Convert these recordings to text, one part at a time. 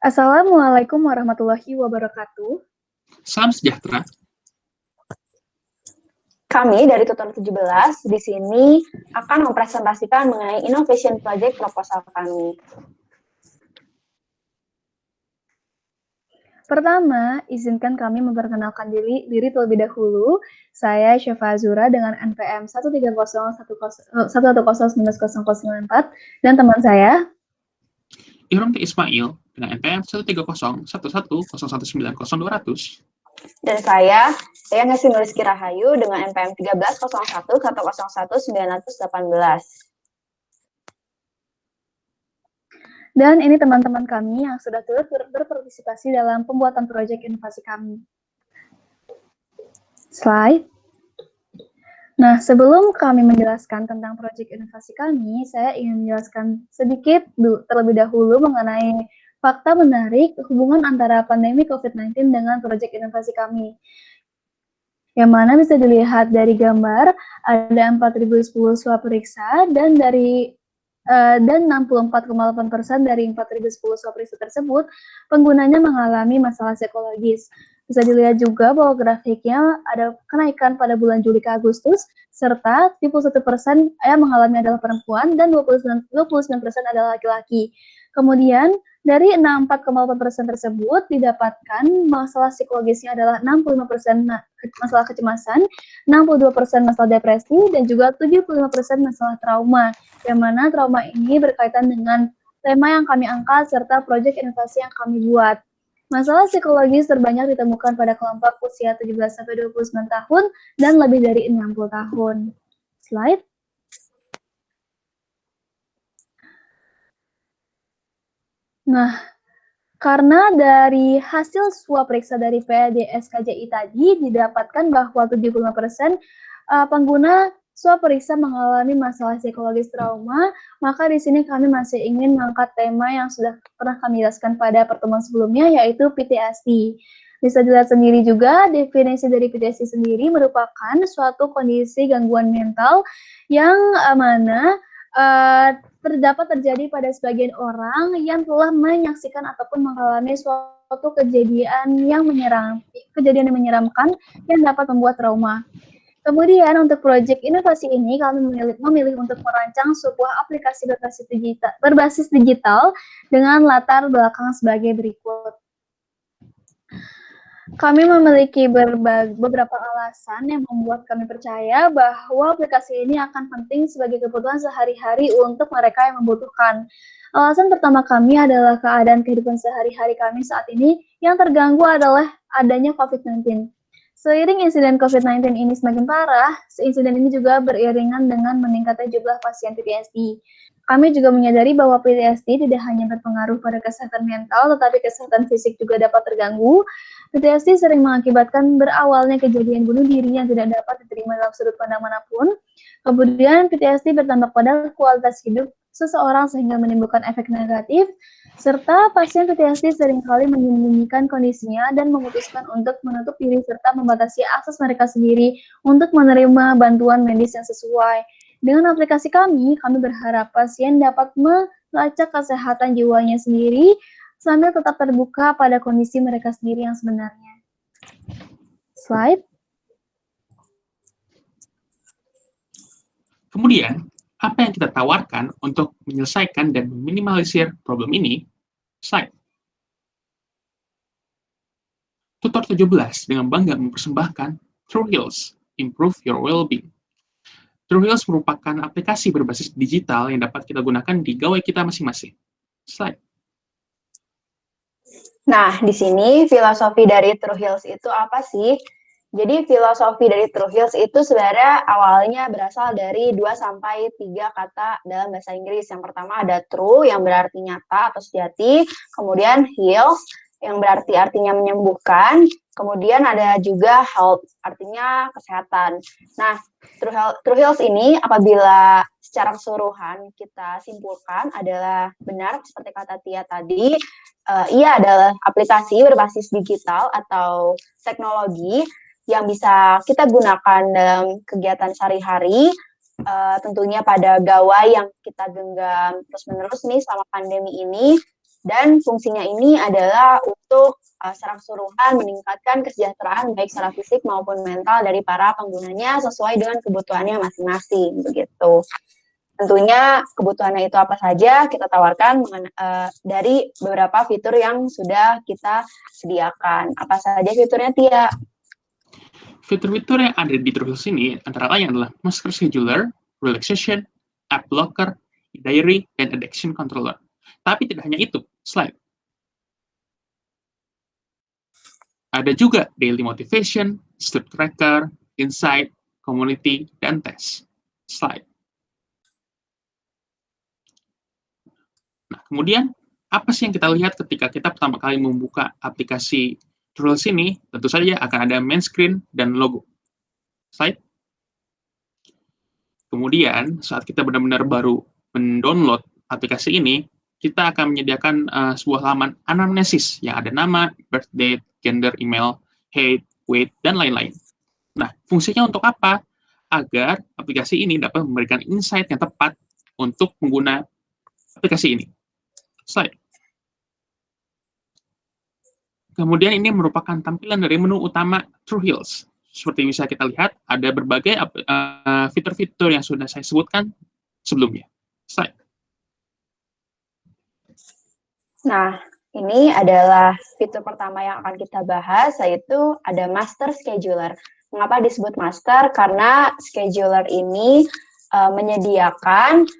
Assalamualaikum warahmatullahi wabarakatuh. Salam sejahtera. Kami dari Tutor 17 di sini akan mempresentasikan mengenai Innovation Project proposal kami. Pertama, izinkan kami memperkenalkan diri terlebih dahulu. Saya Syafa Azura dengan NPM 130110094 dan teman saya Iromti Ismail dengan NPM 1301101900200. Dan saya Ngasih Nuliski Rahayu dengan NPM 13011011918. Dan ini teman-teman kami yang sudah turut berpartisipasi dalam pembuatan proyek inovasi kami. Slide. Nah, sebelum kami menjelaskan tentang proyek inovasi kami, saya ingin menjelaskan sedikit terlebih dahulu mengenai fakta menarik hubungan antara pandemi COVID-19 dengan proyek inovasi kami. Yang mana bisa dilihat dari gambar, ada 4.010 swab periksa, dan 64,8% dari 4.010 swab periksa tersebut, penggunanya mengalami masalah psikologis. Bisa dilihat juga bahwa grafiknya ada kenaikan pada bulan Juli ke Agustus, serta 71% yang mengalami adalah perempuan dan 29% adalah laki-laki. Kemudian, dari 64,8% tersebut didapatkan masalah psikologisnya adalah 65% masalah kecemasan, 62% masalah depresi, dan juga 75% masalah trauma. Yang mana trauma ini berkaitan dengan tema yang kami angkat serta proyek inovasi yang kami buat. Masalah psikologis terbanyak ditemukan pada kelompok usia 17-29 tahun dan lebih dari 60 tahun. Slide. Nah, karena dari hasil swab periksa dari PDSKJI tadi didapatkan bahwa 75% pengguna swab periksa mengalami masalah psikologis trauma, maka di sini kami masih ingin mengangkat tema yang sudah pernah kami jelaskan pada pertemuan sebelumnya, yaitu PTSD. Bisa dilihat sendiri juga, definisi dari PTSD sendiri merupakan suatu kondisi gangguan mental yang mana terdapat terjadi pada sebagian orang yang telah menyaksikan ataupun mengalami suatu kejadian yang menyeramkan yang dapat membuat trauma. Kemudian untuk proyek inovasi ini kami memilih untuk merancang sebuah aplikasi berbasis digital dengan latar belakang sebagai berikut. Kami memiliki beberapa alasan yang membuat kami percaya bahwa aplikasi ini akan penting sebagai kebutuhan sehari-hari untuk mereka yang membutuhkan. Alasan pertama kami adalah keadaan kehidupan sehari-hari kami saat ini yang terganggu adalah adanya COVID-19. Seiring insiden COVID-19 ini semakin parah, insiden ini juga beriringan dengan meningkatnya jumlah pasien PTSD. Kami juga menyadari bahwa PTSD tidak hanya berpengaruh pada kesehatan mental, tetapi kesehatan fisik juga dapat terganggu. PTSD sering mengakibatkan berawalnya kejadian bunuh diri yang tidak dapat diterima dalam sudut pandang manapun. Kemudian PTSD berdampak pada kualitas hidup seseorang sehingga menimbulkan efek negatif, serta pasien PTSD seringkali menyembunyikan kondisinya dan memutuskan untuk menutup diri serta membatasi akses mereka sendiri untuk menerima bantuan medis yang sesuai. Dengan aplikasi kami berharap pasien dapat melacak kesehatan jiwanya sendiri sambil tetap terbuka pada kondisi mereka sendiri yang sebenarnya. Slide. Kemudian, apa yang kita tawarkan untuk menyelesaikan dan meminimalisir problem ini? Slide. Tutor 17 dengan bangga mempersembahkan TrueHeals, Improve Your Well-Being. TrueHeals merupakan aplikasi berbasis digital yang dapat kita gunakan di gawai kita masing-masing. Slide. Nah, di sini filosofi dari TrueHeals itu apa sih? Jadi filosofi dari TrueHeals itu sebenarnya awalnya berasal dari 2-3 kata dalam bahasa Inggris. Yang pertama ada true yang berarti nyata atau sejati, kemudian heals yang berarti artinya menyembuhkan, kemudian ada juga health artinya kesehatan. Nah, TrueHeals ini apabila secara keseluruhan kita simpulkan adalah benar seperti kata Tia tadi, ia adalah aplikasi berbasis digital atau teknologi yang bisa kita gunakan dalam kegiatan sehari-hari, tentunya pada gawai yang kita genggam terus-menerus nih selama pandemi ini. Dan fungsinya ini adalah untuk secara keseluruhan meningkatkan kesejahteraan baik secara fisik maupun mental dari para penggunanya sesuai dengan kebutuhannya masing-masing begitu. Tentunya kebutuhannya itu apa saja kita tawarkan dari beberapa fitur yang sudah kita sediakan. Apa saja fiturnya, Tia? Fitur-fitur yang ada di TrueHeals ini antara lain adalah Master Scheduler, Relaxation, App Blocker, Diary, dan Addiction Controller. Tapi tidak hanya itu, slide. Ada juga Daily Motivation, Sleep Tracker, Insight, Community, dan Test. Slide. Nah, kemudian apa sih yang kita lihat ketika kita pertama kali membuka aplikasi TrueHeals ini? Tentu saja akan ada main screen dan logo. Slide. Kemudian, saat kita benar-benar baru mendownload aplikasi ini, kita akan menyediakan sebuah halaman anamnesis yang ada nama, birth date, gender, email, height, weight, dan lain-lain. Nah, fungsinya untuk apa? Agar aplikasi ini dapat memberikan insight yang tepat untuk pengguna aplikasi ini. Slide. Kemudian ini merupakan tampilan dari menu utama TrueHeals. Seperti bisa kita lihat, ada berbagai fitur-fitur yang sudah saya sebutkan sebelumnya. Slide. Nah, ini adalah fitur pertama yang akan kita bahas, yaitu ada Master Scheduler. Mengapa disebut Master? Karena Scheduler ini menyediakan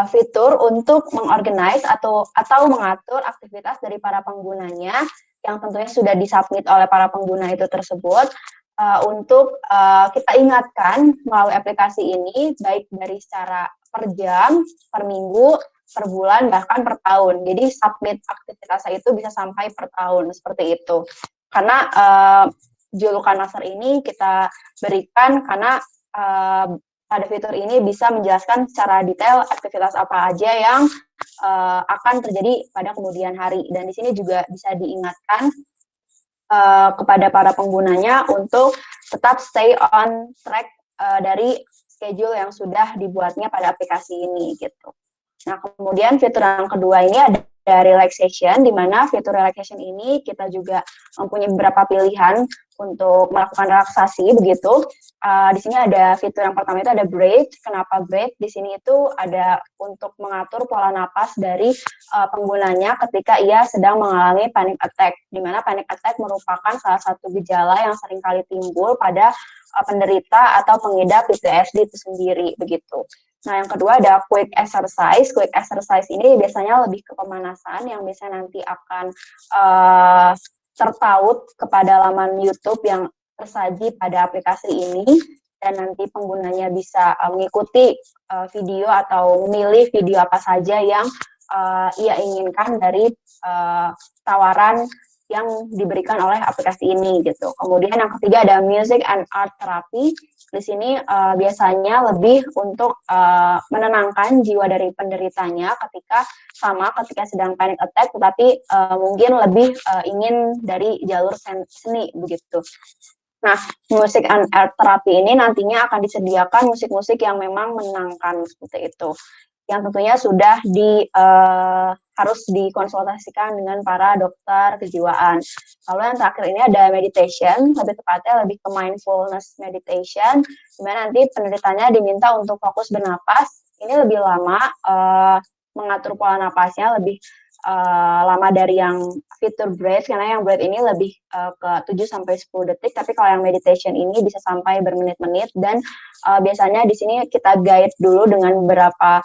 fitur untuk mengorganize atau mengatur aktivitas dari para penggunanya yang tentunya sudah disubmit oleh para pengguna itu tersebut untuk kita ingatkan melalui aplikasi ini baik dari secara per jam, per minggu, per bulan, bahkan per tahun. Jadi submit aktivitasnya itu bisa sampai per tahun, seperti itu. Karena julukan Master ini kita berikan karena pada fitur ini bisa menjelaskan secara detail aktivitas apa aja yang akan terjadi pada kemudian hari. Dan di sini juga bisa diingatkan kepada para penggunanya untuk tetap stay on track dari schedule yang sudah dibuatnya pada aplikasi ini gitu. Nah, kemudian fitur yang kedua ini ada relaxation, di mana fitur relaxation ini kita juga mempunyai beberapa pilihan untuk melakukan relaksasi begitu. Di sini ada fitur yang pertama itu ada breathe. Kenapa breathe? Di sini itu ada untuk mengatur pola napas dari penggunanya ketika ia sedang mengalami panic attack. Di mana panic attack merupakan salah satu gejala yang seringkali timbul pada penderita atau pengidap PTSD itu sendiri begitu. Nah, yang kedua ada quick exercise. Quick exercise ini biasanya lebih ke pemanasan yang biasanya nanti akan terpaut kepada laman YouTube yang tersaji pada aplikasi ini, dan nanti penggunanya bisa mengikuti video atau memilih video apa saja yang ia inginkan dari tawaran yang diberikan oleh aplikasi ini gitu. Kemudian yang ketiga ada music and art therapy. Di sini biasanya lebih untuk menenangkan jiwa dari penderitanya ketika sedang panic attack, tetapi mungkin lebih ingin dari jalur seni begitu. Nah, music and art therapy ini nantinya akan disediakan musik-musik yang memang menenangkan seperti itu, yang tentunya sudah harus dikonsultasikan dengan para dokter kejiwaan. Lalu yang terakhir ini ada meditation, lebih tepatnya lebih ke mindfulness meditation, di mana nanti penderitanya diminta untuk fokus bernapas. Ini lebih lama, mengatur pola napasnya lebih lama dari yang fitur breath, karena yang breath ini lebih ke 7-10 detik, tapi kalau yang meditation ini bisa sampai bermenit-menit, dan biasanya di sini kita guide dulu dengan beberapa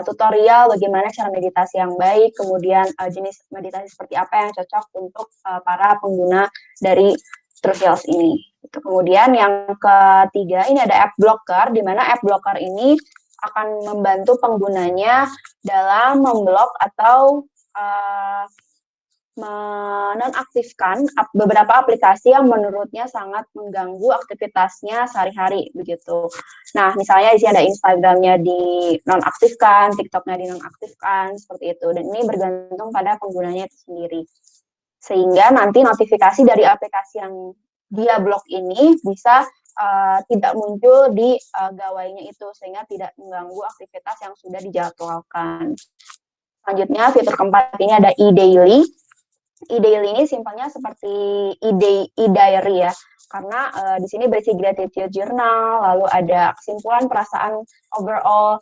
tutorial bagaimana cara meditasi yang baik, kemudian jenis meditasi seperti apa yang cocok untuk para pengguna dari TrueHeals ini. Kemudian yang ketiga ini ada app blocker, di mana app blocker ini akan membantu penggunanya dalam memblok atau menonaktifkan beberapa aplikasi yang menurutnya sangat mengganggu aktivitasnya sehari-hari begitu. Nah, misalnya di sini ada Instagramnya dinonaktifkan, TikToknya dinonaktifkan, seperti itu. Dan ini bergantung pada penggunanya itu sendiri. Sehingga nanti notifikasi dari aplikasi yang dia blok ini bisa tidak muncul di gawainya itu, sehingga tidak mengganggu aktivitas yang sudah dijadwalkan. Selanjutnya, fitur keempat ini ada e-daily. E-daily ini simpelnya seperti e-diary ya, karena di sini berisi gratitude journal, lalu ada kesimpulan perasaan overall,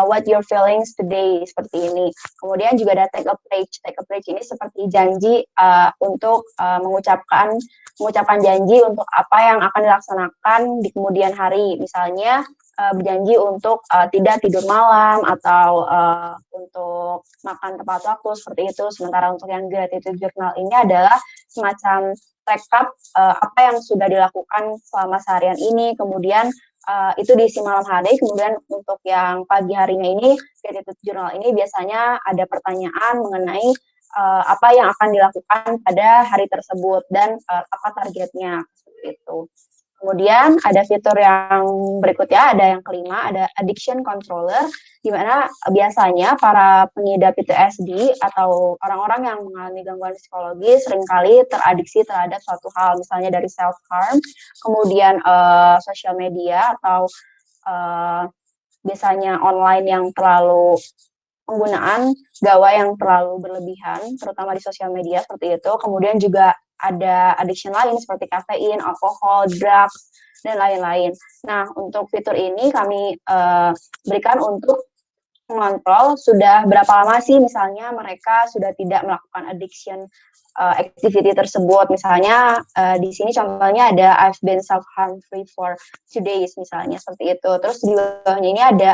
what your feelings today, seperti ini. Kemudian juga ada take a pledge. Take a pledge ini seperti janji untuk mengucapkan janji untuk apa yang akan dilaksanakan di kemudian hari. Misalnya berjanji untuk tidak tidur malam atau untuk makan tepat waktu, seperti itu. Sementara untuk yang gratitude journal ini adalah semacam rekap apa yang sudah dilakukan selama seharian ini, kemudian itu diisi malam hari. Kemudian untuk yang pagi harinya ini, gratitude journal ini biasanya ada pertanyaan mengenai apa yang akan dilakukan pada hari tersebut dan apa targetnya, seperti itu. Kemudian ada fitur yang berikutnya, ada yang kelima, ada addiction controller, di mana biasanya para pengidap PTSD atau orang-orang yang mengalami gangguan psikologi seringkali teradiksi terhadap suatu hal, misalnya dari self-harm, kemudian sosial media, atau biasanya online yang terlalu penggunaan gawai yang terlalu berlebihan, terutama di sosial media, seperti itu. Kemudian juga ada addiction lain seperti kafein, alkohol, drugs, dan lain-lain. Nah, untuk fitur ini kami berikan untuk mengontrol sudah berapa lama sih misalnya mereka sudah tidak melakukan addiction activity tersebut. Misalnya di sini contohnya ada I've been self-harm free for 2 days misalnya, seperti itu. Terus di bawahnya ini ada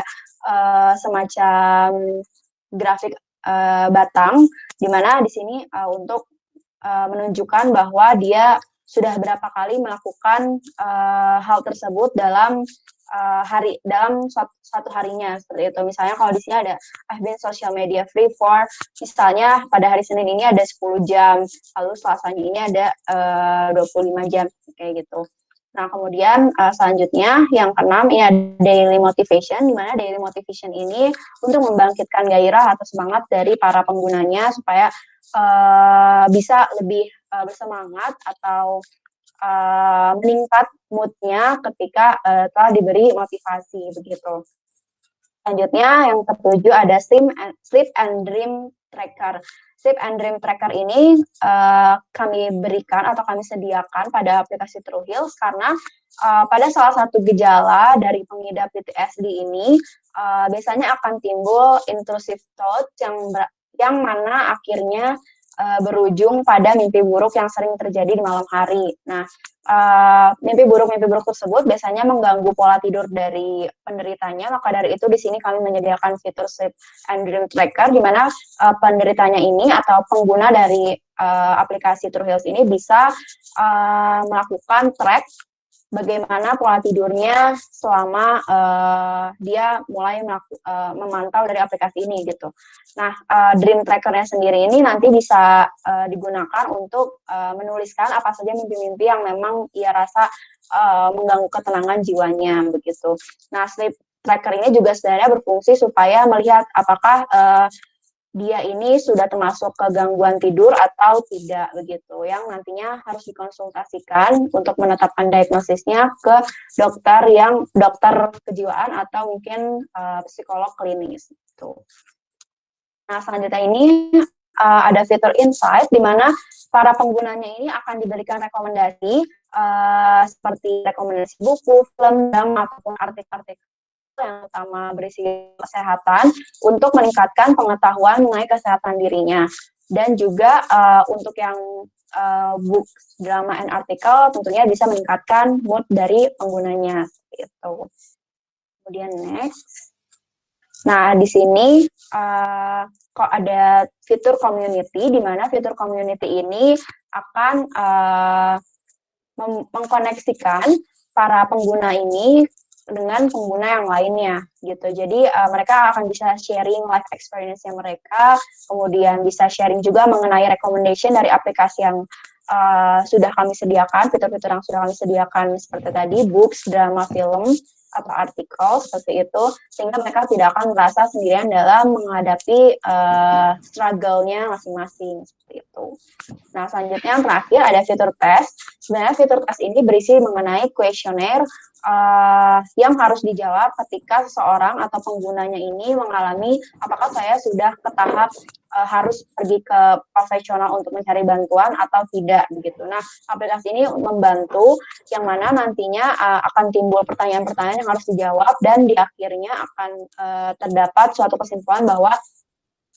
semacam grafik batang, di mana di sini untuk menunjukkan bahwa dia sudah berapa kali melakukan hal tersebut dalam dalam satu harinya, seperti itu. Misalnya kalau di sini ada I've been social media free for, misalnya pada hari Senin ini ada 10 jam, lalu Selasanya ini ada 25 jam, kayak gitu. Nah, kemudian selanjutnya yang keenam ini ada daily motivation, di mana daily motivation ini untuk membangkitkan gairah atau semangat dari para penggunanya supaya bisa lebih bersemangat atau meningkat mood-nya ketika telah diberi motivasi, begitu. Selanjutnya yang ketujuh ada sleep and dream tracker. Sleep and dream tracker ini kami berikan atau kami sediakan pada aplikasi True Heals karena pada salah satu gejala dari pengidap PTSD ini biasanya akan timbul intrusive thought yang mana akhirnya berujung pada mimpi buruk yang sering terjadi di malam hari. Nah, mimpi buruk tersebut biasanya mengganggu pola tidur dari penderitanya. Maka dari itu di sini kami menyediakan fitur Sleep and Dream Tracker, di mana penderitanya ini atau pengguna dari aplikasi True Heals ini bisa melakukan track bagaimana pola tidurnya selama dia mulai memantau dari aplikasi ini, gitu. Nah, Dream Tracker-nya sendiri ini nanti bisa digunakan untuk menuliskan apa saja mimpi-mimpi yang memang ia rasa mengganggu ketenangan jiwanya, begitu. Nah, Sleep Tracker ini juga sebenarnya berfungsi supaya melihat apakah dia ini sudah termasuk ke gangguan tidur atau tidak, begitu, yang nantinya harus dikonsultasikan untuk menetapkan diagnosisnya ke dokter kejiwaan atau mungkin psikolog klinis, gitu. Nah, selanjutnya ini ada fitur insight, di mana para penggunanya ini akan diberikan rekomendasi seperti rekomendasi buku, film, drama, ataupun artikel-artikel yang utama berisi kesehatan untuk meningkatkan pengetahuan mengenai kesehatan dirinya. Dan juga untuk yang book, drama, and artikel tentunya bisa meningkatkan mood dari penggunanya, gitu. Kemudian next. Nah, di sini kok ada fitur community, di mana fitur community ini akan mengkoneksikan para pengguna ini dengan pengguna yang lainnya, gitu. Jadi mereka akan bisa sharing life experience-nya mereka, kemudian bisa sharing juga mengenai recommendation dari aplikasi yang sudah kami sediakan, fitur-fitur yang sudah kami sediakan seperti tadi, books, drama, film, atau artikel, seperti itu, sehingga mereka tidak akan merasa sendirian dalam menghadapi struggle-nya masing-masing, seperti itu. Nah, selanjutnya yang terakhir ada fitur tes. Sebenarnya fitur tes ini berisi mengenai kuesioner yang harus dijawab ketika seseorang atau penggunanya ini mengalami apakah saya sudah ke tahap harus pergi ke profesional untuk mencari bantuan atau tidak begitu. Nah, aplikasi ini membantu yang mana nantinya akan timbul pertanyaan-pertanyaan yang harus dijawab dan di akhirnya akan terdapat suatu kesimpulan bahwa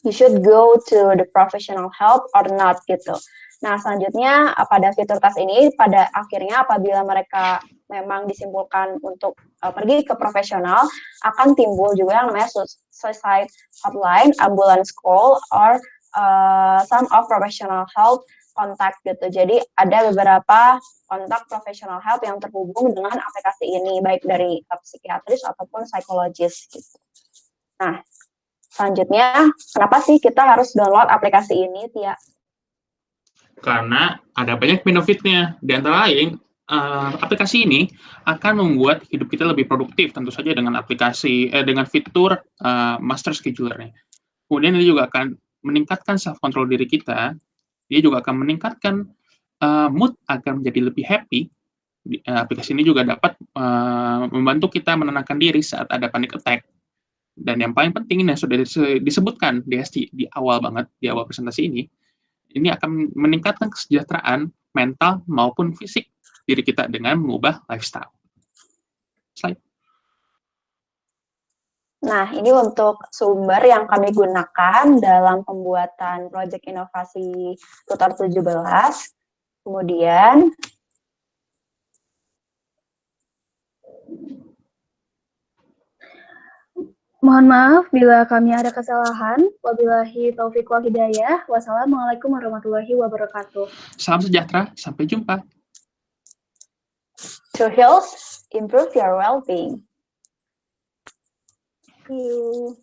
you should go to the professional help or not gitu. Nah, selanjutnya pada fitur task ini pada akhirnya apabila mereka memang disimpulkan untuk pergi ke profesional, akan timbul juga yang namanya suicide hotline, ambulance call, or some of professional help contact gitu. Jadi ada beberapa kontak professional help yang terhubung dengan aplikasi ini, baik dari psikiatris ataupun psikologis gitu. Nah, selanjutnya, kenapa sih kita harus download aplikasi ini, Tia? Karena ada banyak benefitnya. Di antara lain, aplikasi ini akan membuat hidup kita lebih produktif, tentu saja dengan dengan fitur master scheduler-nya. Kemudian ini juga akan meningkatkan self-control diri kita. Dia juga akan meningkatkan mood agar menjadi lebih happy. Aplikasi ini juga dapat membantu kita menenangkan diri saat ada panic attack. Dan yang paling penting, yang sudah disebutkan di awal banget, di awal presentasi ini akan meningkatkan kesejahteraan mental maupun fisik diri kita dengan mengubah lifestyle. Slide. Nah, ini untuk sumber yang kami gunakan dalam pembuatan proyek inovasi Tutor 17. Kemudian, Mohon maaf bila kami ada kesalahan. Wabillahi taufiq wal hidayah. Wassalamualaikum warahmatullahi wabarakatuh. Salam sejahtera, sampai jumpa. True Heals, improve your well-being. See you.